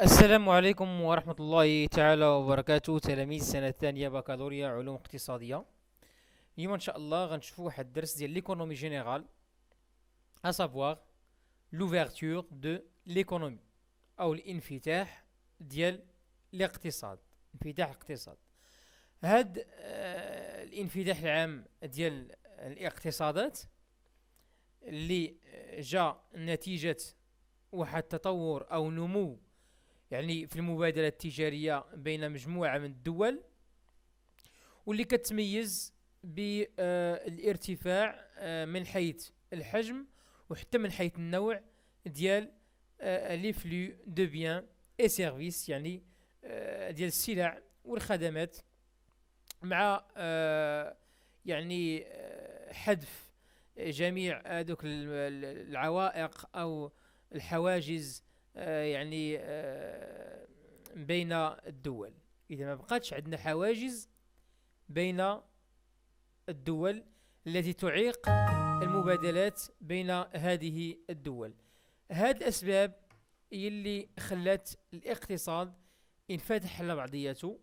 السلام عليكم ورحمة الله تعالى وبركاته، تلاميذ السنة الثانية بكالوريا علوم اقتصادية. اليوم إن شاء الله غنشوفوا واحد الدرس ديال ليكونومي جينيرال، à savoir l'ouverture de l'économie أو الانفتاح ديال الاقتصاد. انفتاح الاقتصاد، هاد الانفتاح العام ديال الاقتصادات اللي جاء نتيجة واحد التطور أو نمو، يعني في المبادلة التجارية بين مجموعة من الدول، واللي كتميز بالارتفاع من حيث الحجم وحتى من حيث النوع ديال لي فلو دو بيان اي سيرفيس، يعني ديال السلع والخدمات، مع يعني حذف جميع هذوك العوائق او الحواجز، يعني بين الدول. اذا ما بقاتش عندنا حواجز بين الدول التي تعيق المبادلات بين هذه الدول. هاد الأسباب هي اللي خلت الاقتصاد ينفتح على بعضياته.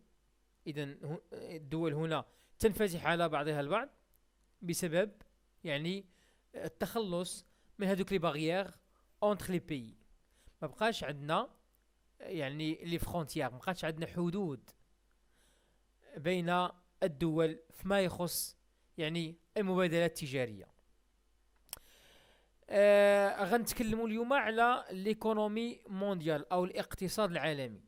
إذا الدول هنا تنفتح على بعضها البعض بسبب يعني التخلص من هذوك لي باغيير اونتر لي بيي. ما بقاش عندنا يعني لي فرونتيير، ما بقاش عندنا حدود بين الدول فيما يخص يعني المبادلات التجارية. غنتكلموا اليوم على ليكونومي مونديال او الاقتصاد العالمي،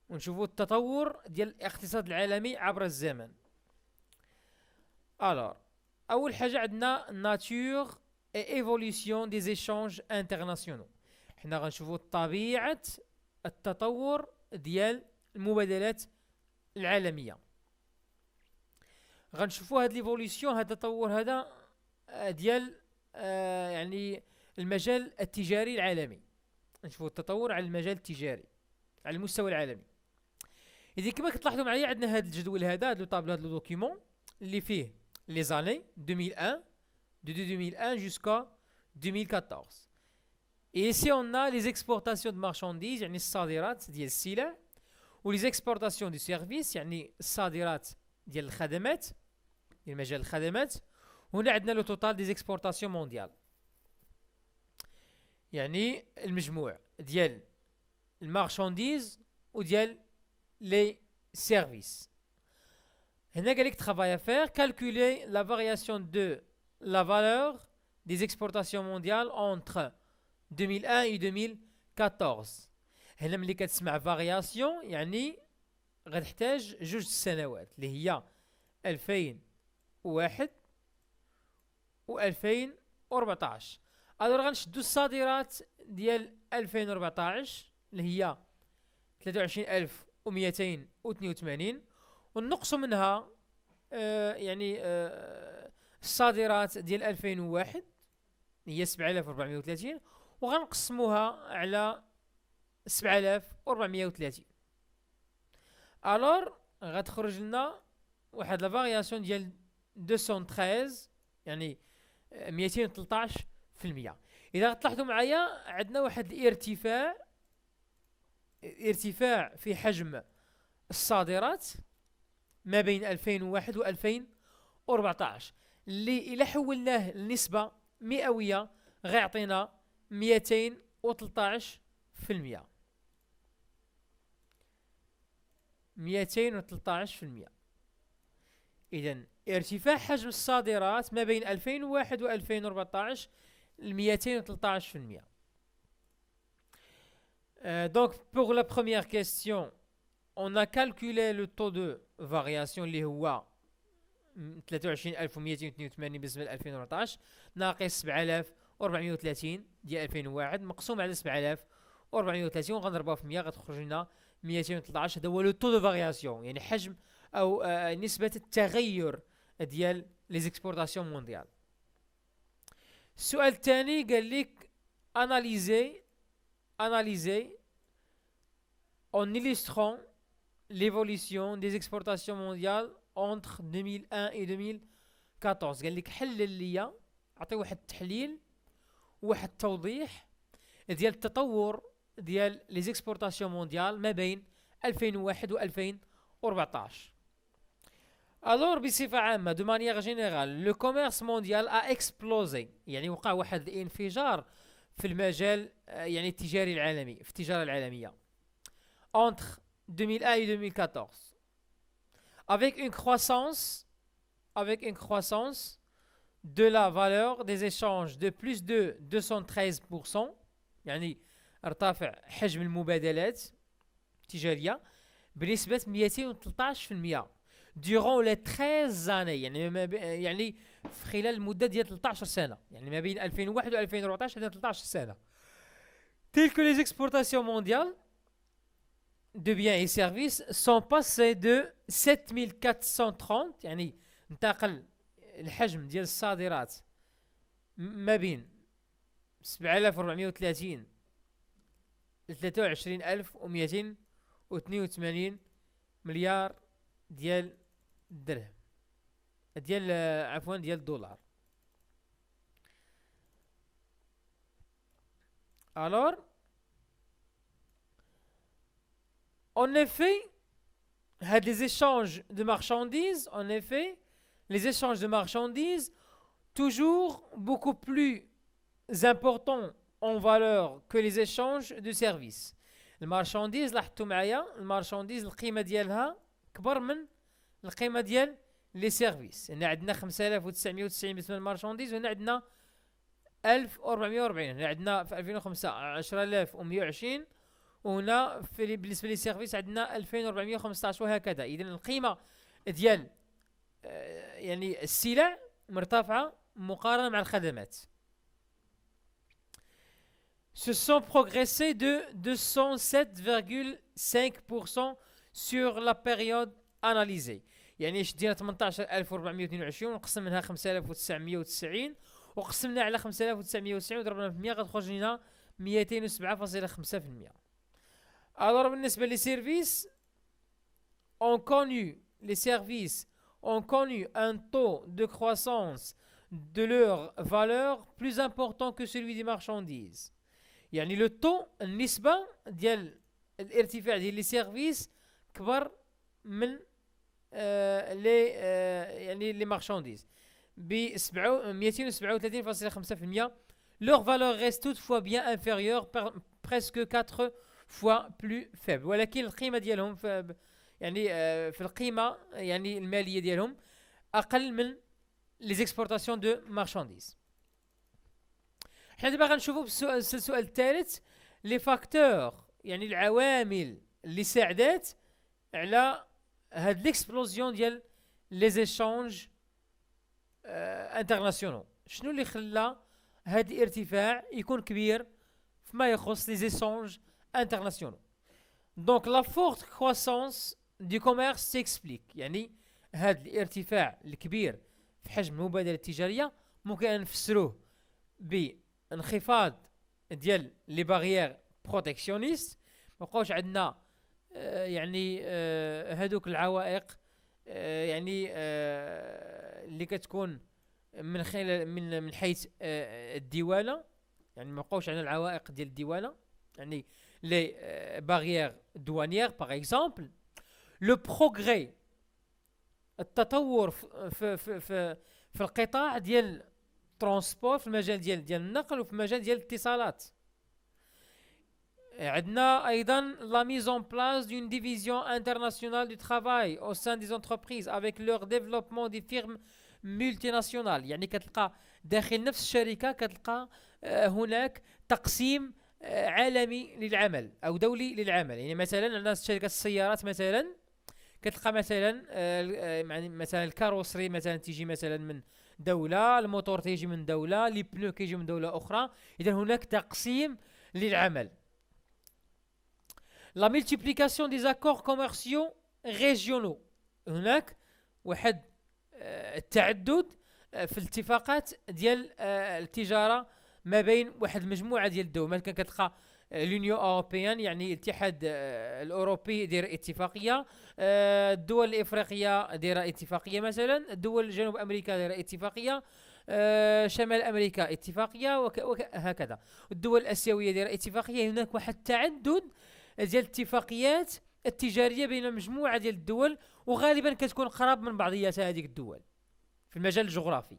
ونشوفوا التطور ديال الاقتصاد العالمي عبر الزمن. الوغ، اول حاجه عندنا ناتور اي ايفولوشن دي زيشانج انترناسيونال. حنا غنشوفوا طبيعه التطور ديال المبادلات العالميه. غنشوفوا هاد ليفولوشن، هاد التطور هذا ديال يعني المجال التجاري العالمي. نشوفوا التطور على المجال التجاري على المستوى العالمي. اذا كما كتلاحظوا معايا عندنا هذا الجدول هذا، هذا لو طابلو، هذا لو دوكيومون اللي فيه لي زاني 2001 de 2001 jusqu'à 2014. Et ici on a les exportations de marchandises، يعني الصادرات ديال السلع، ولي اكسبورتاسيون دي سيرفيس، يعني الصادرات ديال الخدمات، ديال مجال الخدمات. هنا عندنا لو توتال دي اكسبورتاسيون مونديال، يعني المجموع ديال المارشانديز وديال لي سيرفيس. هنا قال لك travail à faire calculer la variation de la valeur des exportations mondiales entre 2001 et 2014. هنا ملي كتسمع فارياسيون يعني غتحتاج جوج سنوات اللي هي 2001 و 2014. الوغ غنشدو الصادرات ديال 2014 اللي هي 23282، ونقصوا منها يعني الصادرات ديال 2001 هي 7430، وغنقسموها على 7430. الور غتخرج لنا واحد لا فارياسيون ديال 213، يعني 213%. اذا تلاحظوا معايا عندنا واحد ارتفاع في حجم الصادرات ما بين 2001 و 2014، اللي إلا حولناه لنسبة مئوية غيعطينا 213%. 213%. إذا ارتفاع حجم الصادرات ما بين 2001 و 2014 ل 213%. Donc pour la première question, on a calculé le taux de variation اللي هو 23282 بالنسبه ل 2014 ناقص 7430 ديال 2001 مقسوم على 7430، وغنضربوها في 100 غتخرج لنا 213. هذا هو لو تو دو فارياسيون، يعني حجم او نسبه التغير ديال لي زيكسبورتاسيون مونديال. السؤال الثاني قال لك analyser en illustrant l'évolution des exportations mondiales entre 2001 et 2014. قال لك حلل ليا، عطي واحد التحليل وواحد التوضيح ديال التطور ديال لي زيكسبورتاسيون مونديال ما بين 2001 و 2014. الور بصفة عامة دو مانيير جينيرال لو كوميرس مونديال ا اكسبلوزي، يعني وقع واحد الانفجار في المجال يعني التجاري العالمي، في التجارة العالمية entre 2001 et 2014 avec une croissance de la valeur des échanges de plus de 213%، يعني ارتفع حجم المبادلات التجارية بنسبة 213% durant les 13 années، يعني في خلال مدة ديال 13 سنة، يعني ما بين 2001 و 2014 هذا 13 سنة. telles que les exportations mondiales de biens et services sont passées de 7430، يعني انتقل الحجم ديال الصادرات ما بين 7430 ل 23282 مليار ديال الدرهم ديال عفوا ديال الدولار. Alors, en effet, les échanges de marchandises, toujours beaucoup plus importants en valeur que les échanges de services. المارشانديز لاحظتوا معايا المارشانديز القيمة ديالها كبر من القيمة ديال لي سيرفيس. هنا عندنا 5990 بالنسبة للمارشانديز، وهنا عندنا 1440، هنا عندنا في 2005 10120، وهنا بالنسبة للسيرفيس عندنا 2415 وهكذا. إذن القيمة ديال يعني السلع مرتفعة مقارنة مع الخدمات. se sont progressés de 207,5% sur la période analysée. يعني شدينا 18422 ونقسم منها 5990 وقسمنا على 5990 وضربنا في 100 غتخرج لنا 207.5%. alors بالنسبة لي سيرفيس les services ont connu un taux de croissance de leur valeur plus important que celui des marchandises. يعني لو طو النسبة ديال الارتفاع ديال لي سيرفيس كبر من لي يعني لي مارشانديز ب 237.5%. leur valeur reste toutefois bien inférieure, presque 4 fois plus faible. ولكن القيمة ديالهم يعني في القيمة يعني المالية ديالهم أقل من لي زيكسبورتاسيون دو مارشانديز. حنا دابا غنشوفوا السؤال الثالث لي فاكتور، يعني العوامل اللي ساعدات على هاد ليكسبلوزيون ديال لي زيشانج انترناسيونال. شنو اللي خلى هاد الارتفاع يكون كبير فيما يخص لي زيشانج انترناسيونال؟ دونك لا فورت كروسونس دي كوميرس سيكسبليك، يعني هاد الارتفاع الكبير في حجم المبادلة التجارية ممكن نفسروه بانخفاض ديال لي باغيير بروتيكسيونيست، مابقاوش عندنا يعني هادوك العوائق يعني اللي كتكون من خلال من حيث الديوانه، يعني مابقاوش عندنا العوائق ديال الديوانه، يعني لي باغيير دوانيير باغ اكزومبل. لو بروغري التطور في القطاع ديال ترونسبور، في المجال ديال النقل وفي المجال ديال الاتصالات. عندنا ايضا لا ميز اون بلاس دون ديفيزيون انترناسيونال دو ترافاي او سان دي انتربريز افيك لور ديفلوبمون دي فيرم مولتي ناسيونال. يعني كتلقى داخل نفس الشركه كتلقى هناك تقسيم عالمي للعمل او دولي للعمل. يعني مثلا عندنا شركه السيارات مثلا كتلقى مثلا الكاروسري مثلا تيجي مثلا من دولة، الموتور تيجي من دولة، لي بنو كيجي من دولة أخرى. إذا هناك تقسيم للعمل. لا ملتيبليكاسيون دي زاكور كوميرسيو ريجيونو، هناك واحد التعدد في الاتفاقات ديال التجارة ما بين واحد المجموعة ديال الدول. مثلا كتلقى لونيون اوروبيان، يعني الاتحاد الاوروبي داير اتفاقيه، الدول الافريقيه دايره اتفاقيه، مثلا الدول جنوب امريكا دايره اتفاقيه، شمال امريكا اتفاقيه وهكذا. الدول الاسيويه دايره اتفاقيه. هناك واحد التعدد ديال الاتفاقيات التجاريه بين مجموعه ديال الدول، وغالبا كتكون قراب من بعضياتها هذيك الدول في المجال الجغرافي.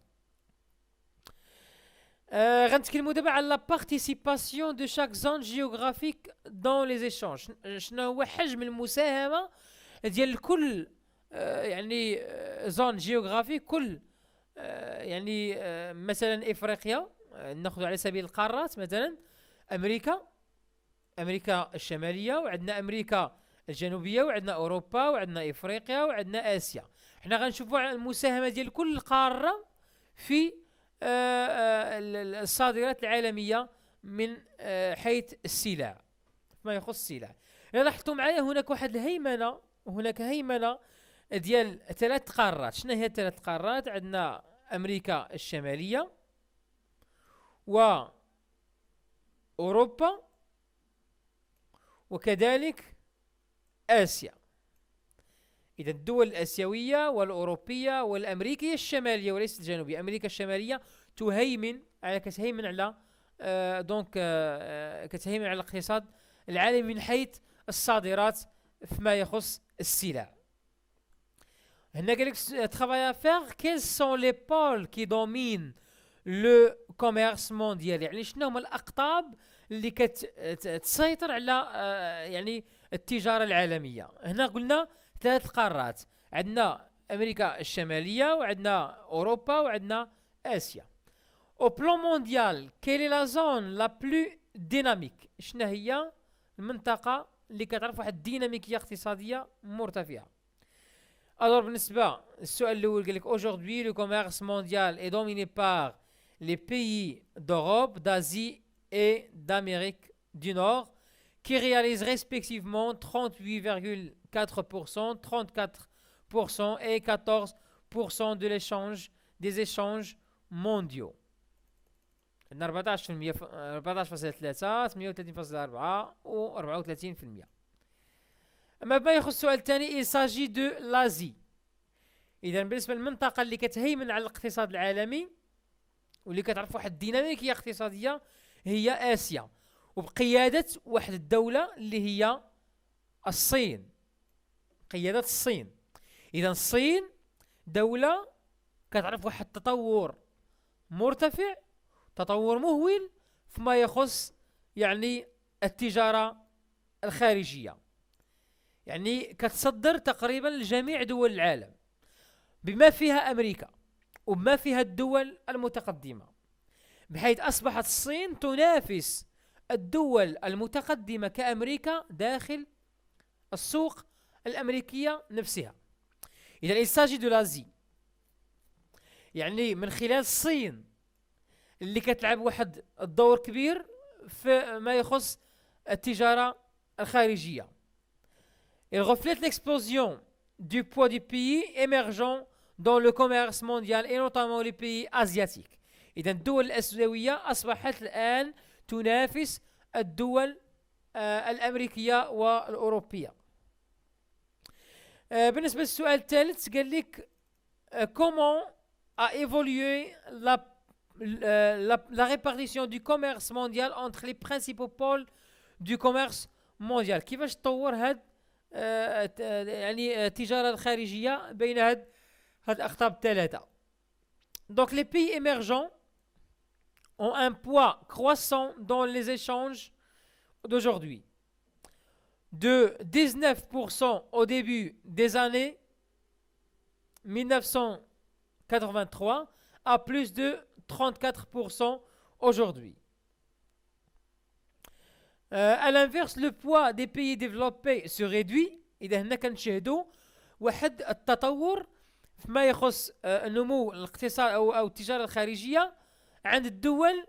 غنتكلموا دابا على لا بارتيسيباسيون دو شاك زون جيوغرافيك دون لي زيشانج. شنو هو حجم المساهمه ديال كل يعني زون جيوغرافيك، كل يعني مثلا افريقيا، ناخذ على سبيل القارات، مثلا امريكا الشماليه، وعندنا امريكا الجنوبيه، وعندنا اوروبا، وعندنا افريقيا، وعندنا اسيا. حنا غنشوفوا المساهمه ديال كل قاره في الصادرات العالميه من حيث السلع، ما يخص السلع. اذا لاحظتوا معايا هناك واحد الهيمنه، هناك هيمنه ديال ثلاث قارات. شنو هي الثلاث قارات؟ عندنا امريكا الشماليه، واوروبا، وكذلك اسيا. اذا الدول الاسيويه والاوروبيه والامريكيه الشماليه وليست الجنوبيه، امريكا الشماليه تهيمن على كتهيمن على كتهيمن على الاقتصاد العالمي من حيث الصادرات فيما يخص السلع. هنا قال لك travail à faire quels sont les pôles qui dominent le commerce mondial. يعني شنو هما الاقطاب اللي كتسيطر على يعني التجاره العالميه. هنا قلنا ثلاث قارات، عندنا امريكا الشماليه، وعندنا اوروبا، وعندنا اسيا. au plan mondial quelle est la zone la plus dynamique؟ شنو هي المنطقه اللي كتعرف واحد الديناميكيه اقتصاديه مرتفعه؟ Alors بالنسبه السؤال الاول قال لك aujourd'hui le commerce mondial est dominé par les pays d'Europe, d'Asie et d'Amérique du Nord qui réalisent respectivement 38,4%, 34% et 14% de l'échange des échanges mondiaux. 14%، 14.3، 38.4 و 34%. اما ما يخص السؤال الثاني il s'agit de l'Asie. اذا بالنسبه للمنطقه اللي كتهيمن على الاقتصاد العالمي واللي كتعرف واحد الديناميكيه اقتصاديه هي اسيا، وبقياده واحد الدوله اللي هي الصين، قياده الصين. اذا الصين دوله كتعرف واحد التطور مرتفع، تطور مهول فيما يخص يعني التجاره الخارجيه، يعني كتصدر تقريبا لجميع دول العالم بما فيها امريكا وبما فيها الدول المتقدمه، بحيث اصبحت الصين تنافس الدول المتقدمه كامريكا داخل السوق الامريكيه نفسها. اذا الساجي دو لازي، يعني من خلال الصين اللي كتلعب واحد الدور كبير في ما يخص التجاره الخارجيه. Il reflète l'explosion du poids des pays émergents dans le commerce mondial et notamment les pays asiatiques. إذا الدول الآسيوية أصبحت الآن تنافس الدول الأمريكية والأوروبية. بالنسبة للسؤال الثالث قال لك comment a évolué la répartition du commerce mondial entre les principaux pôles du commerce mondial. كيفاش تطور هاد يعني التجارة الخارجية بين هاد الأقطاب الثلاثة. Donc les pays émergents ont un poids croissant dans les échanges d'aujourd'hui, de 19% au début des années 1983 à plus de 34% aujourd'hui. À l'inverse, le poids des pays développés se réduit. إذا هنا كنشاهدوا واحد التطور فيما يخص نمو الاقتصاد أو التجارة الخارجية عند الدول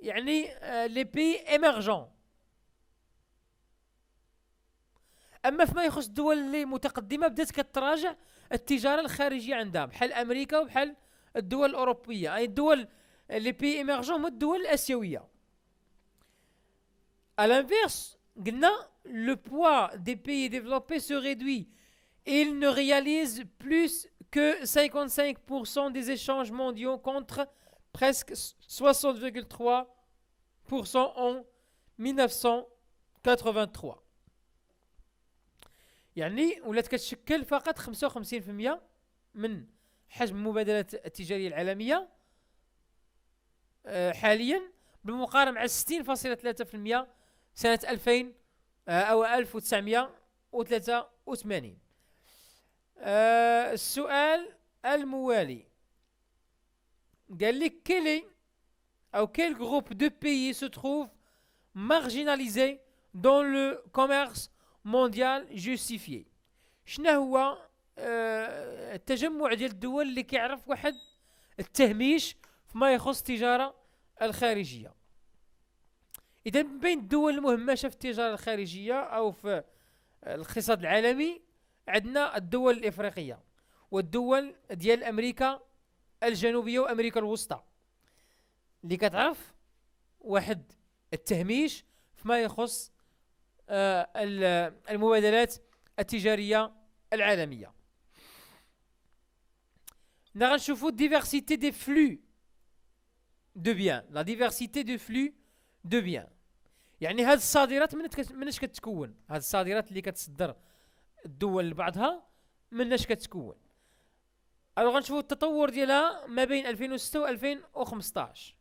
يعني لي بي ايمرجون. اما فيما يخص الدول اللي متقدمه بدات كتراجع التجاره الخارجيه عندها بحال امريكا وبحال الدول الاوروبيه، اي الدول لي بي ايمرجون هما الدول الاسيويه. À l'inverse, le poids des pays développés se réduit. Ils ne réalisent plus que 55% des échanges mondiaux contre presque 60,3% en 1983. يعني ولات كتشكل فقط 55% من حجم المبادلات التجارية العالمية حاليا، بالمقارنة مع 60.3% سنة 2000 أو 1983. السؤال الموالي قال لك quel groupe de pays se trouve marginalisé dans le commerce mondial justifié. شنو هو التجمع ديال الدول اللي كيعرف واحد التهميش فيما يخص التجارة الخارجية. إذا بين الدول المهمشة في التجارة الخارجية أو في الاقتصاد العالمي عندنا الدول الإفريقية والدول ديال أمريكا الجنوبية وأمريكا الوسطى اللي كتعرف واحد التهميش فيما يخص المبادلات التجارية العالمية. نشوفوا diversité des flux de biens. La diversité de flux de biens. يعني هاد الصادرات مناش كتكون؟ هاد الصادرات اللي كتصدر الدول لبعضها مناش كتكون؟ الوغ غنشوفوا التطور ديالها ما بين 2006 و 2015.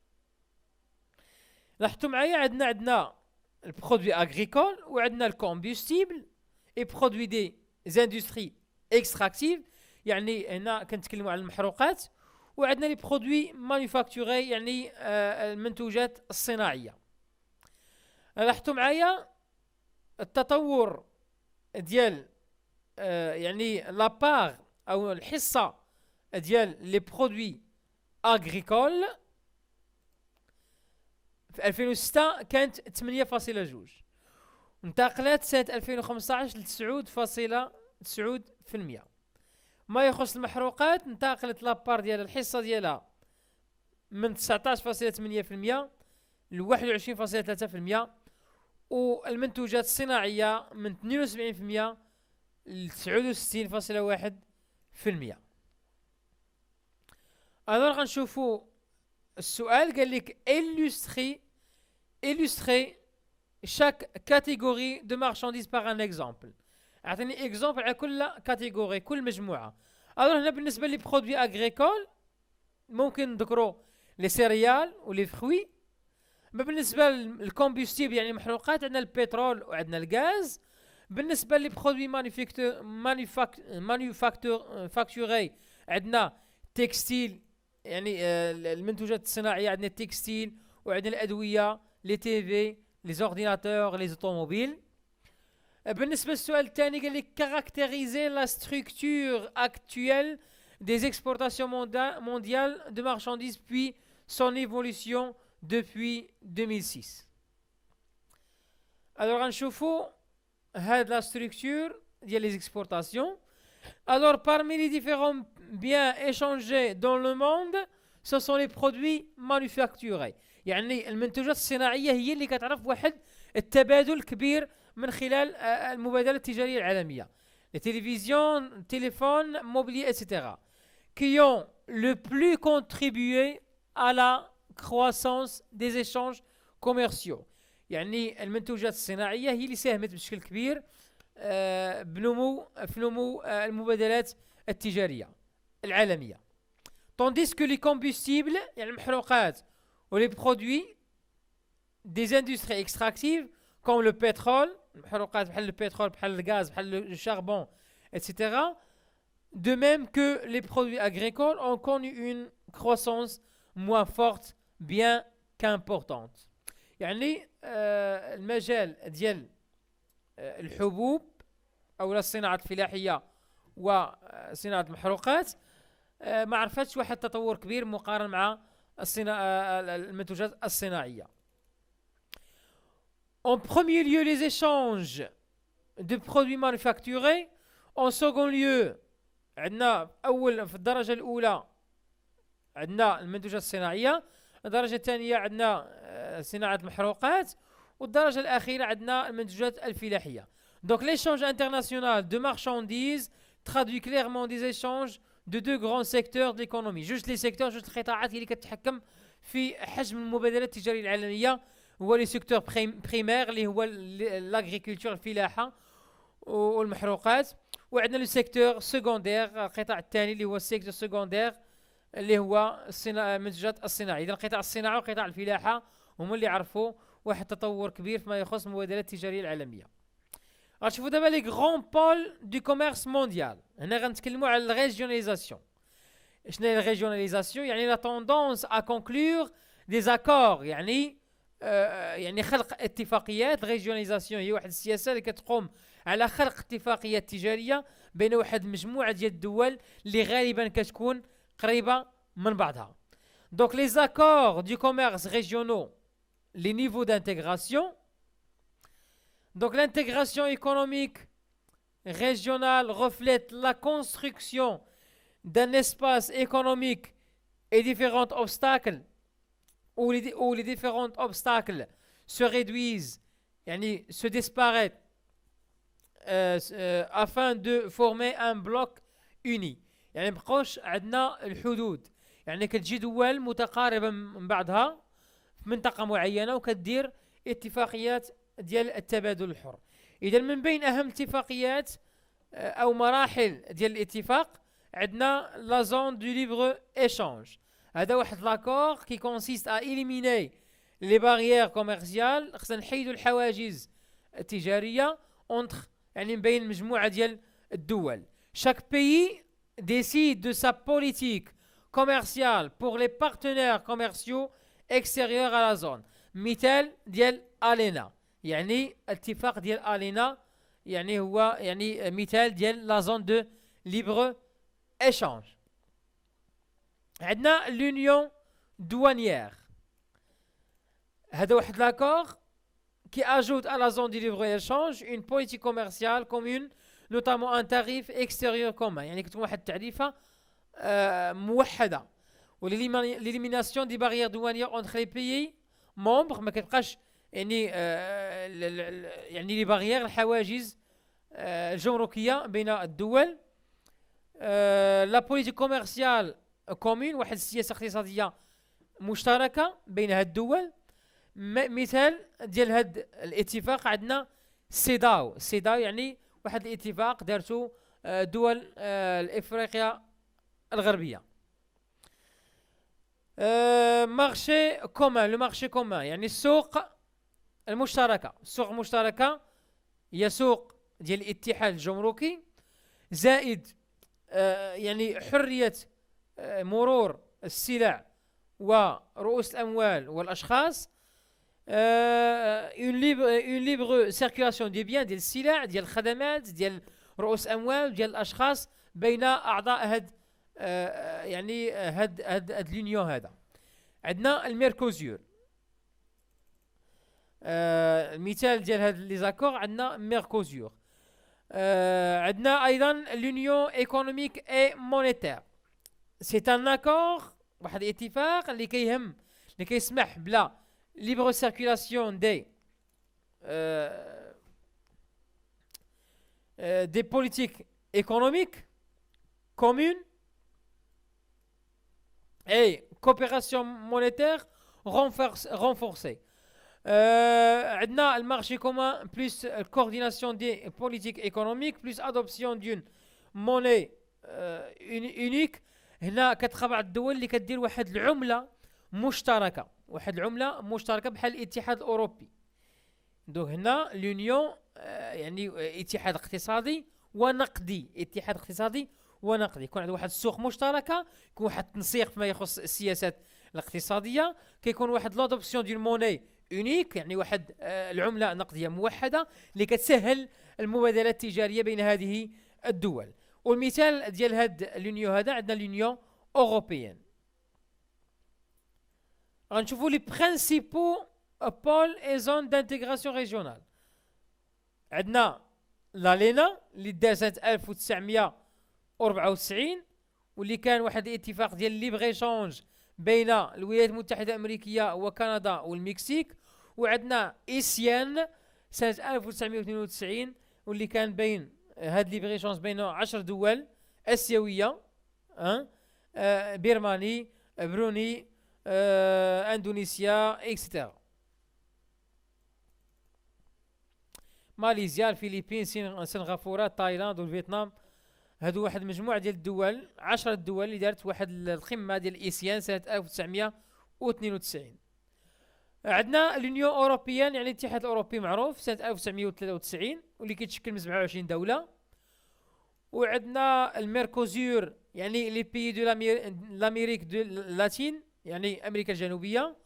لاحظتوا معايا عندنا البرودوي اغريكول وعندنا الكومبوستيبل اي برودوي دي زاندستري اكستراكتيف، يعني هنا كنتكلموا على المحروقات، وعندنا لي برودوي مانيفاكتوري يعني المنتوجات الصناعيه. لاحظتوا معايا التطور ديال يعني لابار او الحصه ديال لي برودوي اغريكول في 2006 كانت 8.2، انتقلت سنة 2015 ل 9.9%. ما يخص المحروقات انتقلت لابار ديال الحصة ديالها من 19.8% ل 21.3%، والمنتوجات الصناعية من 72% ل 69.1%. أنا غنشوفوا السؤال قال لك illustrer chaque catégorie de marchandises par un exemple. اعطيني اكزامبل على كل كاتيجوري، كل مجموعه. هنا بالنسبه لي برودوي اغريكول ممكن نذكروا لي سيريال ولي فروي. بالنسبه للكومبوستيبل يعني المحروقات عندنا البترول وعندنا الغاز. بالنسبه لي برودوي مانيفاكتوري عندنا تكستيل يعني المنتوجات الصناعيه، عندنا التكستيل وعندنا الادويه، لي تي في، لي زورديناتور، لي اوتوموبيل. بالنسبه للسؤال الثاني قال لك caractériser la structure actuelle des exportations mondiales de marchandises puis son évolution depuis 2006. Alors غنشوفوا هاد la structure ديال les exportations. Alors parmi les différents biens échangés dans le monde ce sont les produits manufacturés. يعني المنتوجات الصناعيه هي اللي كتعرف واحد التبادل كبير من خلال المبادلة التجارية العالمية. Les télévisions, téléphones, mobilier, etc. qui ont le plus contribué à la croissance des échanges commerciaux. يعني المنتوجات الصناعية هي اللي ساهمت بشكل كبير في نمو المبادلات التجارية العالمية. Tandis que les combustibles يعني المحروقات و les produits des industries extractives comme le pétrole المحروقات بحال البترول بحال الغاز بحال الشاربون etc. De même que les produits agricoles ont connu une croissance moins forte bien qu'importante. يعني المجال ديال الحبوب او الصناعه الفلاحيه وصناعه المحروقات ما عرفتش واحد تطور كبير مقارنه مع المنتوجات الصناعيه. En premier lieu, les échanges de produits manufacturés. En second lieu, عندنا في الدرجة الأولى عندنا المنتوجات الصناعية، الدرجة الثانية عندنا صناعة المحروقات، والدرجة الأخيرة عندنا المنتوجات الفلاحية. Donc l'échange international de marchandises traduit clairement des échanges de deux grands secteurs de l'économie. جوج لي سيكتور، جوج القطاعات هي اللي كتحكم في حجم المبادلات التجاريه العالميه. هو لي سيكتور بريمير اللي هو لاغريكولتور الفلاحه والمحروقات، وعندنا لو سيكتور سكوندير القطاع الثاني اللي هو السيكتور سكوندير اللي هو المنتجات الصناعيه. اذا القطاع الصناعي وقطاع الفلاحه هما اللي عرفوا واحد التطور كبير فيما يخص المبادلات التجاريه العالميه. غنشوفوا دابا لي غران بول دو كوميرس مونديال. هنا غنتكلموا على الريجيوناليزاسيون. شنو هي الريجيوناليزاسيون؟ يعني لا توندونس ا كونكلور دي زاكور، يعني خلق اتفاقيات. ريجيوناليزاسيون هي واحد السياسه اللي كتقوم على خلق اتفاقيات تجاريه بين واحد المجموعه ديال الدول اللي غالبا كتكون قريبه من بعضها. دونك لي زاكور دو كوميرس ريجيونaux، les niveaux d'intégration. Donc l'intégration économique régionale reflète la construction d'un espace économique et différents obstacles où les différents obstacles se réduisent, se disparaissent afin de former un bloc uni. يعني مبقاوش عندنا الحدود، يعني كتجي دول متقاربة من بعضها في منطقة معينة وكدير اتفاقيات ديال التبادل الحر. إذا من بين أهم اتفاقيات أو مراحل ديال الاتفاق عندنا لا زون دو ليبر إيشانج. هذا واحد لاكور كي كونسيست ا إليميني لي باريير كوميرسيال. خصنا نحيدوا الحواجز التجارية اونتر، يعني من بين مجموعة ديال الدول. chaque pays décide de sa politique commerciale pour les partenaires commerciaux extérieurs à la zone. مثال ديال ألينا، يعني اتفاق ديال ألينا، يعني هو يعني مثال ديال لا زون دو ليبر échange. عندنا l'union douanière. هذا واحد لاكور qui ajoute à la zone du libre-échange une politique commerciale commune, notamment un tarif extérieur commun. يعني كتكون واحد التعريفة موحدة. l'élimination des barrières douanières entre les pays membres. ما كتبقاش يعني لي باريير الحواجز الجمركية بين الدول. لا بوليتيك كوميرسيال كومين، واحد السياسة اقتصادية مشتركة بين هاد الدول. مثال ديال هاد الاتفاق عندنا سيداو يعني واحد الاتفاق دارتو دول الافريقيا الغربيه. مارشي كومان، لو مارشي كومان يعني السوق المشتركه. السوق المشتركه هي سوق ديال الاتحاد الجمركي زائد يعني حريه مرور السلع ورؤوس الاموال والاشخاص. une libre circulation des biens ديال السلع ديال الخدمات ديال رؤوس اموال ديال الاشخاص بين اعضاء هاد يعني هاد لونيون. هذا عندنا الميركوزور. المثال ديال هاد لي زاكور عندنا ميركوزور. عندنا ايضا لونيون ايكونوميك اي مونيتير. سي ان اكور، واحد الاتفاق اللي كيسمح بلا libre circulation des politiques économiques communes et coopération monétaire renforcée. عندنا المارشي كومان plus coordination des politiques économiques plus adoption d'une monnaie unique. هنا كتخبع بعض الدول اللي كدير واحد العملة مشتركة، بحال الاتحاد الاوروبي. دونك هنا لونيون يعني اتحاد اقتصادي ونقدي، يكون عند واحد السوق مشتركه، يكون واحد التنسيق فيما يخص السياسات الاقتصاديه، كيكون واحد لادوبسيون ديال موني اونيك، يعني واحد العمله نقديه موحده اللي كتسهل المبادلات التجاريه بين هذه الدول. والمثال ديال هاد لونيون هذا عندنا لونيون اوروبيين. غنشوفوا لي برينسيبو بول اي زون دانتيغراسيون ريجيونال. عندنا لالينا اللي دار سنه 1994 واللي كان واحد الاتفاق ديال ليبر ايشونج بين الولايات المتحده الامريكيه وكندا والمكسيك. وعندنا ايسيان سنه 1992 واللي كان بين هاد ليبر ايشونج بين 10 دول اسيويه بيرماني، بروني، اندونيسيا اكسترا. ماليزيا، الفلبين، سنغافورة، تايلاند والفيتنام. هادو واحد مجموعة ديال الدول، 10 دول اللي دارت واحد القمة ديال الايسيان سنة 1992. عندنا اليونيون اوروبيان، يعني الاتحاد الاوروبي معروف، سنة 1993 واللي كيتشكل من 27 دولة. وعندنا الميركوزور، يعني لي بيي دو لاميريك دو لاتين، يعني امريكا الجنوبية.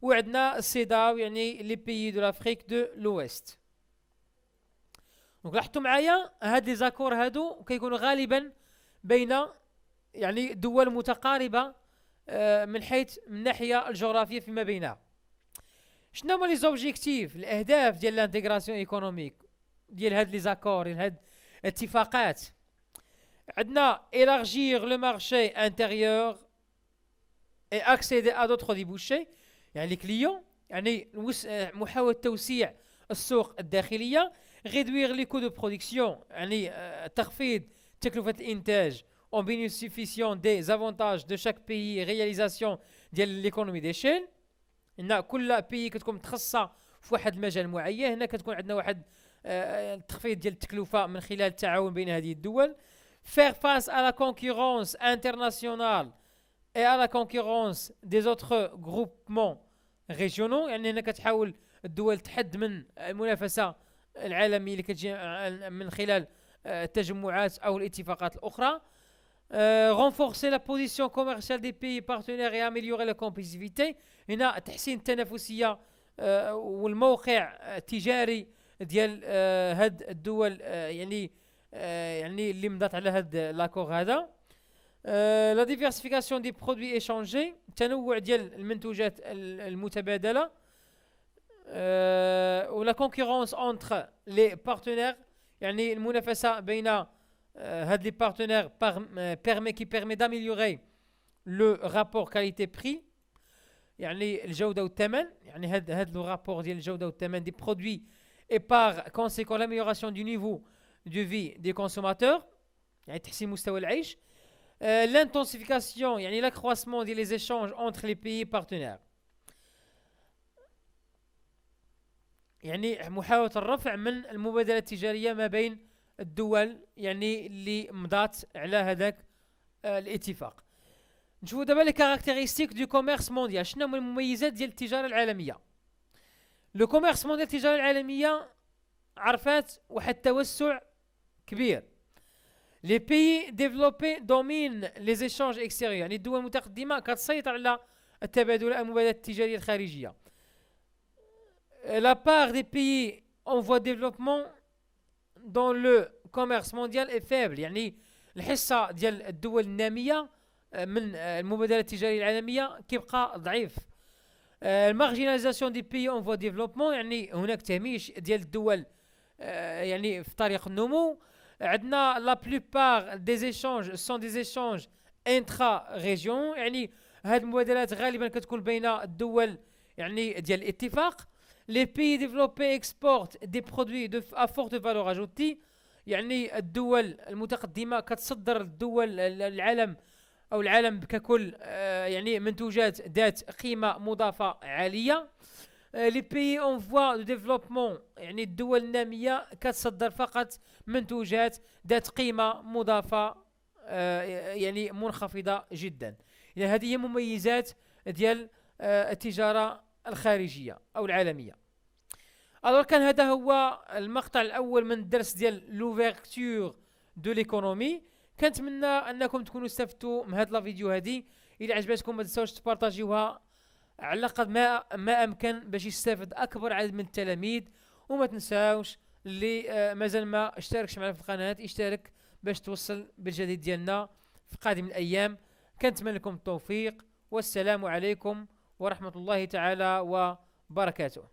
وعندنا السيداو، يعني لي بيي دو لافريك دو لويست. دونك لاحظتوا معايا هاد لي زاكور هادو كيكونوا غالبا بين يعني دول متقاربة من حيث من الناحية الجغرافية فيما بينها. شنو هما لي زوبجيكتيف، الاهداف ديال لانتيغراسيون ايكونوميك ديال هاد لي زاكور، ديال هاد الاتفاقات؟ عندنا élargir le marché intérieur et accéder à d'autres débouchés، يعني لي كليون، يعني محاولة توسيع السوق الداخلية. réduire les coûts de production، يعني تخفيض تكلفة الإنتاج en bénéficiant des avantages de chaque pays. réalisation ديال l'économie d'échelle، ان كل بيي كتكون متخصصه في واحد المجال معين. هنا كتكون عندنا واحد التخفيض ديال التكلفه من خلال التعاون بين هذه الدول. faire face à la concurrence internationale et à la concurrence des autres groupements régionaux، يعني هنا كتحاول الدول تحد من المنافسه العالميه اللي كتجي من خلال التجمعات او الاتفاقات الاخرى. renforcer la position commerciale des pays partenaires et améliorer la compétitivité، هنا تحسين التنافسية والموقع التجاري ديال هاد الدول، يعني اللي مضات على هاد لاكور هذا. la diversification des produits échangés، تنوع ديال المنتوجات المتبادلة. ولا concurrence entre les partenaires، يعني المنافسة بين هاد لي بارتنير permet d'améliorer le rapport qualité-prix، يعني الجودة والثمن. يعني هاد لو رابور ديال الجودة والثمن دي برودوي et par conséquent l'amélioration du niveau de vie des consommateurs، يعني تحسين مستوى العيش. l'intensification، يعني l'accroissement ديال les échanges entre les pays partenaires، يعني محاولة الرفع من المبادلة التجارية ما بين الدول يعني اللي مضات على هذاك الاتفاق. نشوفوا دابا لي كاركتيرستيك دو كوميرس مونديال. شنو هما المميزات ديال التجاره العالميه؟ لو كوميرس مونديال، التجاره العالميه عرفات واحد التوسع كبير. لي بيي ديفلوبي دومين لي زيشانج اكستيريور، يعني الدول المتقدمه كتسيطر على التبادل المبادلات التجاريه الخارجيه. لا بار دي بيي اون فوا ديفلوبمون دون لو كوميرس مونديال اي فيبل، يعني الحصه ديال الدول الناميه من المبادله التجاريه العالميه كيبقى ضعيف. المارجيناليزاسيون دي بيي اون فوا ديفلوبمون، يعني هناك تهميش ديال الدول يعني في طريق النمو. عندنا لا بلوبار دي زيشانج سون دي زيشانج انترا ريجيون، يعني هاد المبادلات غالبا كتكون بين الدول يعني ديال الاتفاق. لي بيي ديفلوبي اكسبورت دي برودوي دو ا فورت فالور اجوتي، يعني الدول المتقدمه كتصدر الدول العالم او العالم ككل يعني منتوجات ذات قيمه مضافه عاليه. لي بيي اون فوا دو ديفلوبمون، يعني الدول الناميه كتصدر فقط منتوجات ذات قيمه مضافه يعني منخفضه جدا. يعني هذه هي مميزات ديال التجاره الخارجيه او العالميه. الوغ كان هذا هو المقطع الاول من الدرس ديال لوفيرتور دو ليكونومي. كنتمنى انكم تكونوا استفدتوا من هذا الفيديو هذه. الى عجبتكم ما تنساوش تبارطاجيوها على قد ما امكن باش يستافد اكبر عدد من التلاميذ. وما تنساوش اللي مازال ما اشتركش معنا في القناه يشترك باش توصل بالجديد ديالنا في قادم الايام. كنتمنى لكم التوفيق، والسلام عليكم ورحمه الله تعالى وبركاته.